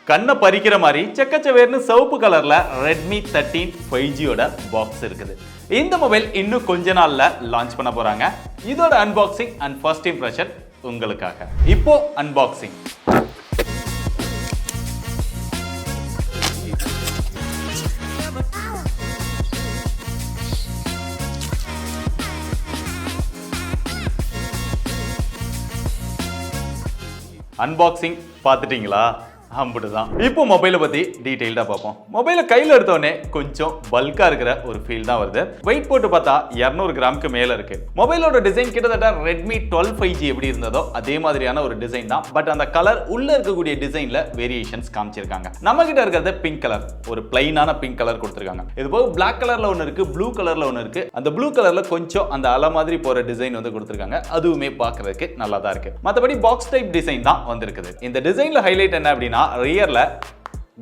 கண்ணை பறிக்கிற மாதிரி செக்கச்சவேர்னு சிவப்பு கலர்ல Redmi 13 5Gயோட பாக்ஸ் இருக்குது. இந்த மொபைல் இன்னும் கொஞ்ச நாள்ல லான்ச் பண்ண போறாங்க. இதோட அன்பாக்சிங் அண்ட் ஃபர்ஸ்ட் இம்ப்ரெஷன் உங்களுக்காக. இப்போ அன்பாக்சிங். அன்பாக்சிங் பார்த்துட்டீங்களா? அப்படிதான். இப்போ மொபைலை பத்தி டீடைல்டா பார்ப்போம். மொபைலை கையில் எடுத்தோடனே கொஞ்சம் பல்கா இருக்கிற ஒரு ஃபீல் தான் வருது. வெயிட் போட்டு பார்த்தா 200 கிராமுக்கு மேல இருக்கு. மொபைலோட டிசைன் கிட்டத்தட்ட Redmi 12 5G எப்படி இருந்ததோ அதே மாதிரியான ஒரு டிசைன் தான். பட் அந்த கலர் உள்ள இருக்கக்கூடிய டிசைன்ல வேரியேஷன்ஸ் காமிச்சிருக்காங்க. நம்ம கிட்ட இருக்கிறது பிங்க் கலர், ஒரு பிளைனான பிங்க் கலர் கொடுத்திருக்காங்க. இது போக பிளாக் கலர்ல ஒன்னு இருக்கு, ப்ளூ கலர்ல ஒன்னு இருக்கு. அந்த ப்ளூ கலர்ல கொஞ்சம் அந்த அலை மாதிரி போற டிசைன் வந்து கொடுத்திருக்காங்க. அதுவுமே பார்க்கிறதுக்கு நல்லா தான் இருக்கு. மற்றபடி பாக்ஸ் டைப் டிசைன் தான் வந்திருக்குது. இந்த டிசைன்ல ஹைலைட் என்ன அப்படின்னா ரியர்ல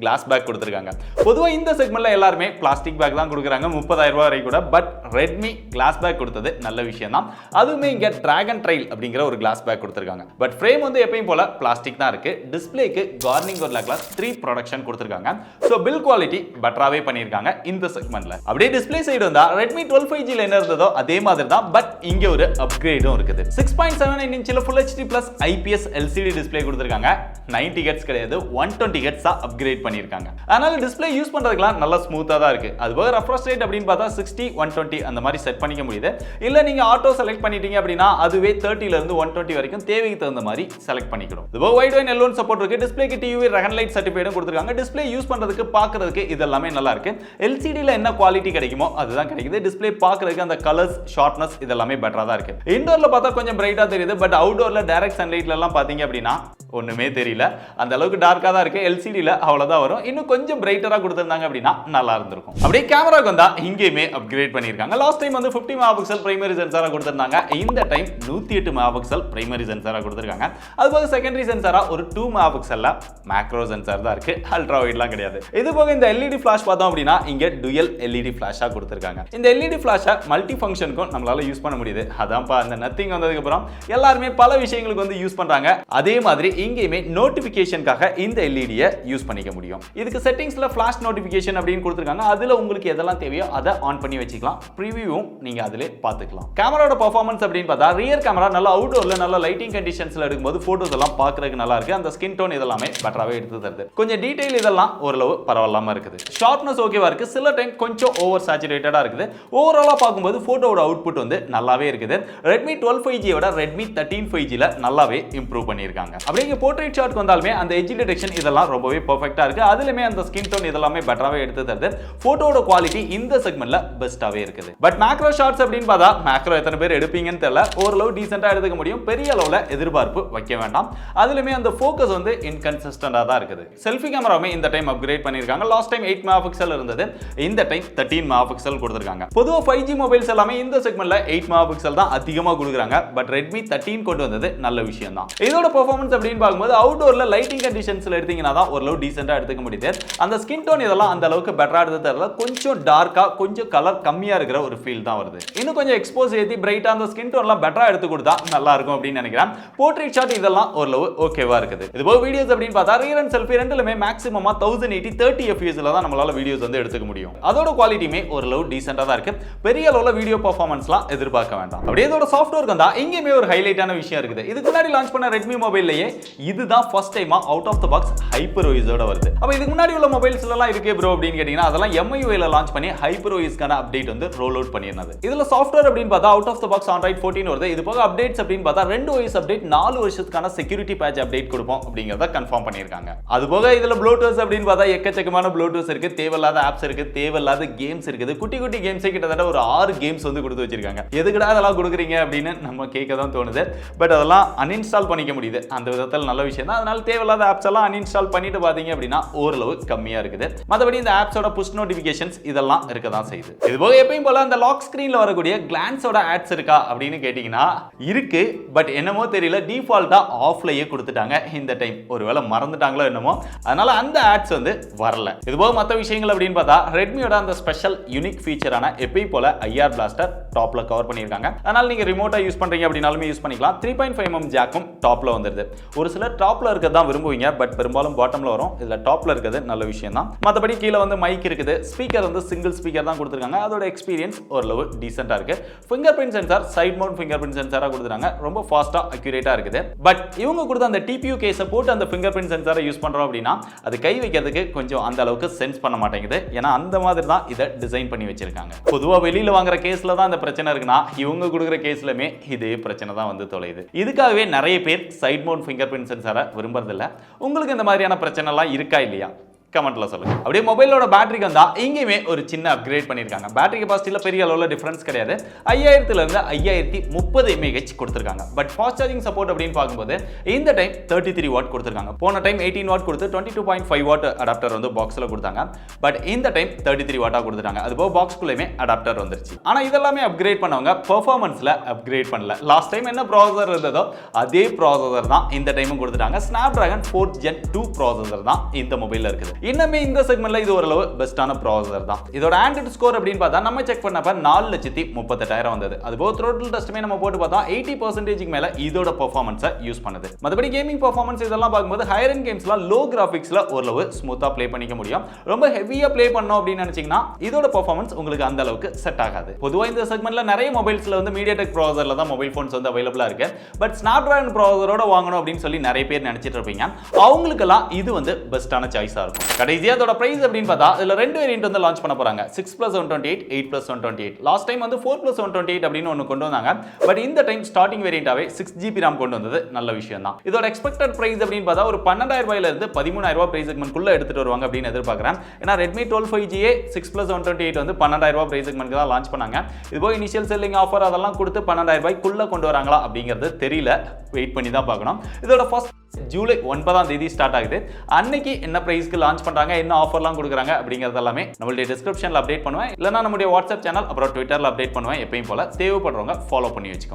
கிளாஸ் பேக் கொடுத்திருக்காங்க. பொதுவா இந்த செக்மெண்ட்ல எல்லாருமே பிளாஸ்டிக் பேக் தான் கொடுக்குறாங்க 30,000 ரூபாய் வரை கூட. பட் Redmi கிளாஸ் பேக் கொடுத்தது நல்ல விஷயம் தான். அதுவுமே இங்க டிராகன் ட்ரைல் அப்படிங்கிற ஒரு கிளாஸ் பேக் கொடுத்திருக்காங்க. பட் ஃப்ரேம் வந்து எப்பயும் போல பிளாஸ்டிக் தான் இருக்கு. டிஸ்பிளேக்கு கார்னிங் ஒரு கிளாஸ் 3 ப்ரொடக்ஷன் கொடுத்திருக்காங்க. சோ பில் குவாலிட்டி பெட்டராவே பண்ணிருக்காங்க இந்த செக்மெண்ட்ல. அப்படியே டிஸ்பிளே சைடு வந்தா Redmi 12 5G ல என்ன இருந்ததோ அதே மாதிரி தான். பட் இங்க ஒரு அப்கிரேடும் இருக்குது. 6.79 இன்ச்ல Full HD Plus IPS LCD display கொடுத்திருக்காங்க. 90 Hz கிடையாது, 120 Hz அப்கிரேட் பண்ணிருக்காங்க. அதனால டிஸ்ப்ளே யூஸ் பண்றதுக்குலாம் நல்ல ஸ்மூத்தா தான் இருக்கு. அதுபோக ரெஃப்ரெஷ் ரேட் அப்படின்னு பார்த்தா 60 120 அந்த மாதிரி செட் பண்ணிக்க முடியுது. இல்ல நீங்க ஆட்டோ செலக்ட் பண்ணிட்டீங்க அப்படின்னா அதுவே 30 ல இருந்து 120 வரைக்கும் தேவைக்கு தகுந்த மாதிரி செலக்ட் பண்ணிக்கணும். இதுபோக வைட் வைன் எல்ஓன் சப்போர்ட் இருக்கு. டிஸ்ப்ளேக்கு டிவி ரெகன் லைட் சர்டிஃபிகேட்டும் கொடுத்திருக்காங்க. டிஸ்ப்ளே யூஸ் பண்றதுக்கு பார்க்கிறதுக்கு இதெல்லாமே நல்லா இருக்கு. LCD ல என்ன குவாலிட்டி கிடைக்குமோ அதுதான் கிடைக்குது. டிஸ்ப்ளே பார்க்கிறதுக்கு அந்த கலர்ஸ், ஷார்ப்னஸ் இதெல்லாமே பெட்டரா தான் இருக்கு. இன்டோர்ல பார்த்தா கொஞ்சம் பிரைட்டா தெரியுது. பட் அவுட்டோர்ல டைரக்ட் சன்லைட்ல எல்லாம் பாத்தீங்க அப்படின்னா ஒண்ணுமே தெரியல. அந்த அளவுக்கு டார்க்கா தான் இருக்கு. LCD ல அவ்வளவுதான் வரும். இன்னும் கொஞ்சம் பிரைட்டரா கொடுத்திருந்தாங்க அப்படின்னா நல்லா இருந்திருக்கும். அப்படியே கேமராக்கு வந்தா இங்கேயுமே அப்கிரேட் பண்ணிருக்காங்க. லாஸ்ட் டைம் வந்து 50 மெகாபிக்சல் பிரைமரி சென்சாரா கொடுத்திருந்தாங்க. இந்த டைம் 108 மெகாபிக்சல் பிரைமரி சென்சாரா கொடுத்திருக்காங்க. அதுபோக செகண்டரி சென்சாரா ஒரு 2 மெகாபிக்சல்ல மேக்ரோ சென்சார் தான் இருக்கு. அல்ட்ரா வைட்லாம் கிடையாது. இது போக இந்த LED ஃபிளாஷ் பார்த்தோம் அப்படின்னா இங்க டுயல் LED ஃபிளாஷா கொடுத்திருக்காங்க. இந்த LED ஃபிளாஷை மல்டி ஃபங்க்ஷனுக்கும் நம்மளால யூஸ் பண்ண முடியுது. அதான்ப்பா இந்த நத்திங் வந்ததுக்கு அப்புறம் எல்லாருமே பல விஷயங்களுக்கு வந்து யூஸ் பண்றாங்க. அதே மாதிரி இங்கேயுமே நோட்டிபிகேஷனுக்காக இந்த LED-யை யூஸ் பண்ணிக்க முடியும். இதுக்கு செட்டிங்ஸ்ல ஃபிளாஷ் நோட்டிபிகேஷன் அப்படின்னு கொடுத்திருக்காங்க. அதுல உங்களுக்கு எதெல்லாம் தேவையோ அதை ஆன் பண்ணி வச்சுக்கலாம். ப்ரிவியூவும் நீங்க அதிலே பார்த்துக்கலாம். கேமராவோட பெர்ஃபார்மன்ஸ் அப்படின்னு பார்த்தா ரியர் கேமரா நல்ல அவுட்டோர்ல நல்ல லைட்டிங் கண்டிஷன்ஸ்ல எடுக்கும்போது போட்டோஸ் எல்லாம் பார்க்கிறதுக்கு நல்லா இருக்கு. அந்த ஸ்கின் டோன் இதெல்லாமே பெட்டராவே எடுத்து தருது. கொஞ்சம் டீடைல் இதெல்லாம் ஓரளவு பரவாயில்லாம இருக்குது. ஷார்ப்னஸ் ஓகேவா இருக்கு. சில டைம் கொஞ்சம் ஓவர் சாச்சுரேட்டடா இருக்குது. ஓவராலா பார்க்கும்போது போட்டோவோட அவுட்புட் வந்து நல்லாவே இருக்குது. Redmi 12 5G-யோட Redmi 13 5G-ல நல்லாவே இம்ப்ரூவ் பண்ணிருக்காங்க. அப்படியே போர்ட்ரைட் ஷாட் வந்தாலுமே அந்த எட்ஜ் டிடெக்ஷன் இதெல்லாம் ரொம்பவே பெர்ஃபெக்ட்டா இருக்கு. அதுலமே அந்த ஸ்கின் டோன் இதெல்லாமே பெட்டராவே எடுத்து தருது. போட்டோவோட குவாலிட்டி இந்த செக்மெண்ட்ல பெஸ்டாவே இருக்குது. பட் மேக்ரோ ஷாட்ஸ் அப்படின்னு பார்த்தா மேக்ரோ எத்தனை பேர் எடுப்பீங்கன்னு தெரியல. ஓரளவு டீசென்ட்டா எடுத்துக்க முடியும். பெரிய அளவுல எதிர்பார்ப்பு வைக்க வேண்டாம். அதுலமே அந்த ஃபோக்கஸ் வந்து இன்கன்சிஸ்டன்டா தான் இருக்குது. செல்ஃபி கேமராவுமே இந்த டைம் அப்கிரேட் பண்ணிருக்காங்க. லாஸ்ட் டைம் 8 மெகாபிக்சல் இருந்தது. இந்த டைம் 13 மெகாபிக்சல் கொடுத்திருக்காங்க. பொதுவா 5G மொபைல்ஸ் எல்லாமே இந்த செக்மெண்ட்ல 8 மெகாபிக்சல் தான் அதிகமா கொடுக்குறாங்க. பட் Redmi 13 கொண்டு வந்தது நல்ல விஷயம் தான். இதோட பெர்ஃபார்மன்ஸ் அப்படின்னு பார்க்கும்போது அவுட்டோர்ல லைட்டிங் கண்டிஷன்ஸ்ல எடுத்தீங்கன்னா தான் ஓரளவு டீசென்ட்டா எடுத்துக்க முடியுது. அந்த ஸ்கின் டோன் இதெல்லாம் அந்த அளவுக்கு பெட்டரா எடுத்து தரல. கொஞ்சம் டார்க்கா கொஞ்சம் கலர் கம்மியா இருக்கிற ஒரு ஃபீல் தான் வருது. இன்னும் கொஞ்சம் எக்ஸ்போஸ் ஏத்தி பிரைட்டா அந்த ஸ்கின் டோன்லாம் பெட்டரா எடுத்து கொடுத்தா நல்லா இருக்கும் அப்படின்னு நினைக்கிறேன். போர்ட்ரைட் ஷாட் இதெல்லாம் ஓரளவு ஓகேவா இருக்குது. இதுபோக வீடியோஸ் அப்படின்னு பார்த்தா ரியர் அண்ட் செல்ஃபி ரெண்டுலமே மேக்ஸிமமா 1080 30 fps தான் நம்மளால வீடியோஸ் வந்து எடுத்துக்க முடியும். அதோட குவாலிட்டியுமே ஓரளவு டீசென்ட்டா தான் இருக்கு. பெரிய அளவுல வீடியோ பெர்ஃபார்மன்ஸ்லாம் எதிர்பார்க்க வேண்டாம். அப்படியே இதோட சாஃப்ட்வேருக்கு வந்தா இங்கேயுமே ஒரு ஹைலைட்டான விஷயம் இருக்குது. இதுக்கு முன்னாடி லான்ச் பண்ண Redmi மொபைல்லையே இதுதான் ஃபர்ஸ்ட் டைமா out of the box hyper ஓஎஸோட வருது. அப்ப இதுக்கு முன்னாடி உள்ள மொபைல்ஸ்ல எல்லாம் இருக்கே ப்ரோ அப்படின்னு கேட்டீங்கன்னா அதெல்லாம் MIUI ல லான்ச் பண்ணி ஹைப்பர் ஓஎஸ்க்கான அப்டேட் வந்து ரோல் அவுட் பண்ணிருந்தது. இதுல சாஃப்ட்வேர் அப்படின்னு பார்த்தா out of the box Android 14 வருது. இது போக அப்டேட்ஸ் அப்படின்னு பார்த்தா 2 OS அப்டேட் 4 வருஷத்துக்கான செக்யூரிட்டி பேட்ச் அப்டேட் கொடுப்போம் அப்படிங்கறத கன்ஃபார்ம் பண்ணிருக்காங்க. அது போக இதுல ப்ளூடூத் அப்படின்னு பார்த்தா எக்கச்சக்கமான ப்ளூடூத் இருக்கு. தேவையில்லாத ஆப்ஸ் இருக்கு, தேவையில்லாத கேம்ஸ் இருக்குது. குட்டி குட்டி கேம்ஸே கிட்டத்தட்ட ஒரு 6 கேம்ஸ் வந்து கொடுத்து வச்சிருக்காங்க. எதுக்குடா அதெல்லாம் கொடுக்குறீங்க அப்படின்னு நம்ம கேட்க தான் தோணுது. பட் அதெல்லாம் அன்இன்ஸ்டால் பண்ணிக்க முடியுது. அந்த விதத்தில் நல்ல விஷயம் தான். அதனால தேவையில்லாத ஆப்ஸ் எல்லாம் அன்இன்ஸ்டால் பண்ணிட்டு பாத்தீங்க அப்படின்னா ஓரளவு கம்மியா இருக்குது. மற்றபடி இந்த ஆப்ஸோட புஷ் நோட்டிபிகேஷன்ஸ் இதெல்லாம் இருக்க தான் செய்யுது. இது போக எப்பயும் போல அந்த லாக் ஸ்கிரீன்ல வரக்கூடிய கிளான்ஸோட ஆட்ஸ் இருக்கா அப்படின்னு கேட்டீங்கன்னா இருக்கு. பட் என்னமோ தெரியல டிஃபால்ட்டா ஆஃப்லயே கொடுத்துட்டாங்க இந்த டைம். ஒருவேளை மறந்துட்டாங்களோ என்னமோ. அதனால அந்த ஆட்ஸ் வந்து வரல. இது போக மற்ற விஷயங்கள் அப்படின்னு பார்த்தா ரெட்மியோட அந்த ஸ்பெஷல் யூனிக் ஃபீச்சரான எப்பயும் போல IR பிளாஸ்டர் டாப்ல கவர் பண்ணிருக்காங்க. அதனால நீங்க ரிமோட்டா யூஸ் பண்றீங்க அப்படினாலுமே யூஸ் பண்ணிக்கலாம். 3.5mm ஜாக்கும் டாப்ல வந்துருது. ஒரு சிலர் டாப்ல இருக்கிறது தான் விரும்புவீங்க. பட் பெரும்பாலும் பாட்டம்ல வரும். இதுல டாப்ல இருக்குது நல்ல விஷயம் தான். மற்றபடி கீழே வந்து மைக் இருக்குது, ஸ்பீக்கர் வந்து சிங்கிள் ஸ்பீக்கர் தான் கொடுத்துருக்காங்க. அதோட எக்ஸ்பீரியன்ஸ் ஓரளவு டீசெண்டா இருக்கு. Finger print sensor side mount finger print சென்சாரா கொடுத்துருக்காங்க, ரொம்ப ஃபாஸ்டா அக்யூரேட்டா இருக்குது. பட் இவங்க கொடுத்த அந்த டிபியூ கேஸை போட்டு அந்த ஃபிங்கர் பிரிண்ட் சென்சாரை யூஸ் பண்றோம் அப்படின்னா அது கை வைக்கிறதுக்கு கொஞ்சம் அந்த அளவுக்கு சென்ஸ் பண்ண மாட்டேங்குது. ஏன்னா அந்த மாதிரி தான் இதை டிசைன் பண்ணி வச்சிருக்காங்க. பொதுவா வெளியில வாங்குற கேஸ்ல தான் இந்த பிரச்சனை இருக்குன்னா இவங்க கொடுக்குற கேஸ்லமே இதே பிரச்சனை தான் வந்து தொலையுது. இதுக்காகவே நிறைய பேர் சைட் மவுண்ட் ஃபிங்கர் பிரிண்ட் சென்சாரை விரும்புறதில்ல. உங்களுக்கு இந்த மாதிரியான பிரச்சனை எல்லாம் இருக்கா இல்லையா? கமெண்ட்ல சொல்லுங்க. அப்படியே மொபைலோட பேட்டரிக்கு வந்தா இங்கேயுமே ஒரு சின்ன அப்கிரேட் பண்ணிருக்காங்க. பேட்டரி கெபாசிட்டில பெரிய அளவுல டிஃபரன்ஸ் கிடையாது. 5000 இருந்து 5030 mAh கொடுத்திருக்காங்க. பட் ஃபாஸ்ட் சார்ஜிங் சப்போர்ட் அப்படின்னு பார்க்கும்போது இந்த டைம் 33 வாட் கொடுத்திருக்காங்க. போன டைம் 18 வாட் கொடுத்து 22.5 வாட் அடாப்டர் வந்து பாக்ஸ்ல கொடுத்தாங்க. பட் இந்த டைம் 33 வாட்டா கொடுத்துட்டாங்க. அது போக பாக்ஸ்க்குள்ளேயுமே அடாப்டர் வந்துருச்சு. ஆனா இதெல்லாமே அப்கிரேட் பண்ணவங்க பெர்ஃபார்மன்ஸ்ல அப்கிரேட் பண்ணல. லாஸ்ட் டைம் என்ன ப்ராசஸர் இருந்ததோ அதே ப்ராசஸர் தான் இந்த டைமும் கொடுத்துட்டாங்க. Snapdragon 4th Gen 2 ப்ராசஸர் தான் இந்த மொபைல்ல இருக்குது. இன்னமே இந்த செக்மெண்ட்ல இது ஓரளவு பெஸ்டான ப்ராசஸர் தான். இதோட ஆண்ட்ராய்டு ஸ்கோர் அப்படின்னு பார்த்தா நம்ம செக் பண்ணப்ப 4,38,000 வந்தது. அதுபோக த்ரோட்டில் டெஸ்ட்டுமே நம்ம போட்டு பார்த்தா 80% மேல இதோட பெர்ஃபார்மன்ஸை யூஸ் பண்ணுது. மற்றபடி கேமிங் பெர்ஃபார்மன்ஸ் இதெல்லாம் பார்க்கும்போது ஹையர் எண்ட் கேம்ஸ்லாம் லோ கிராஃபிக்ஸ்ல ஓரளவு ஸ்மூத்தா ப்ளே பண்ணிக்க முடியும். ரொம்ப ஹெவியா ப்ளே பண்ணோம் அப்படின்னு நினைச்சீங்கன்னா இதோட பெர்ஃபார்மன்ஸ் உங்களுக்கு அந்த அளவுக்கு செட் ஆகாது. பொதுவாக இந்த செக்மெண்ட்ல நிறைய மொபைல்ஸ்ல வந்து மீடியாடெக் ப்ராசஸர்ல தான் மொபைல் ஃபோன்ஸ் வந்து அவைலபிளா இருக்கு. பட் ஸ்னாப்டிராகன் ப்ராசஸரோட வாங்கணும் அப்படின்னு சொல்லி நிறைய பேர் நினைச்சிட்டு இருப்பீங்க. அவங்களுக்கெல்லாம் இது வந்து பெஸ்டான சாய்ஸா இருக்கும். கடைசியா அதோட பிரைஸ் அப்படின்னு பார்த்தா இதுல ரெண்டு வேரியன்ட் வந்து லான்ச் பண்ண போறாங்க. 6+128, 8+128. லாஸ்ட் டைம் வந்து 4+128 அப்படின்னு ஒன்னு கொண்டு வந்தாங்க. பட் இந்த டைம் ஸ்டார்டிங் வேரியண்டாவே 6GB RAM கொண்டு வந்தது நல்ல விஷயம் தான். இதோட எக்ஸ்பெக்டட் பிரைஸ் அப்படின்னு பார்த்தா ஒரு 12,000 ரூபாயில இருந்து 13,000 ரூபாய் பிரைஸ் செக்மெண்ட்குள்ள எடுத்துட்டு வருவாங்க அப்படின்னு எதிர்பார்க்கறேன். ஏன்னா Redmi 12 5G 6+128 வந்து 12,000 ரூபாய் பிரைஸ் செக்மெண்ட்க்கு தான் லான்ச் பண்ணாங்க. இதுபோக இனிஷியல் செல்லிங் ஆஃபர் அதெல்லாம் கொடுத்து 12,000 ரூபாய்க்குள்ள கொண்டு வராங்களா அப்படிங்கிறது தெரியல, வெயிட் பண்ணி தான் பார்க்கணும். இதோட ஃபர்ஸ்ட் ஜூலை 9ஆம் தேதி ஸ்டார்ட் ஆகுது. அன்னைக்கு என்ன பிரைஸ்க்கு லான்ச் பண்றாங்க, என்ன ஆஃபர்லாம் கொடுக்குறாங்க அப்படிங்கிறது எல்லாமே நம்மளுடைய டிஸ்கிரிப்ஷன்ல அப்டேட் பண்ணுவேன். இல்லைனா நம்மளுடைய வாட்ஸ்அப் சேனல் அப்புறம் ட்விட்டர்ல அப்டேட் பண்ணுவேன். எப்பயும் போல தேவைப்படுறவங்க ஃபாலோ பண்ணி வச்சுக்கோங்க.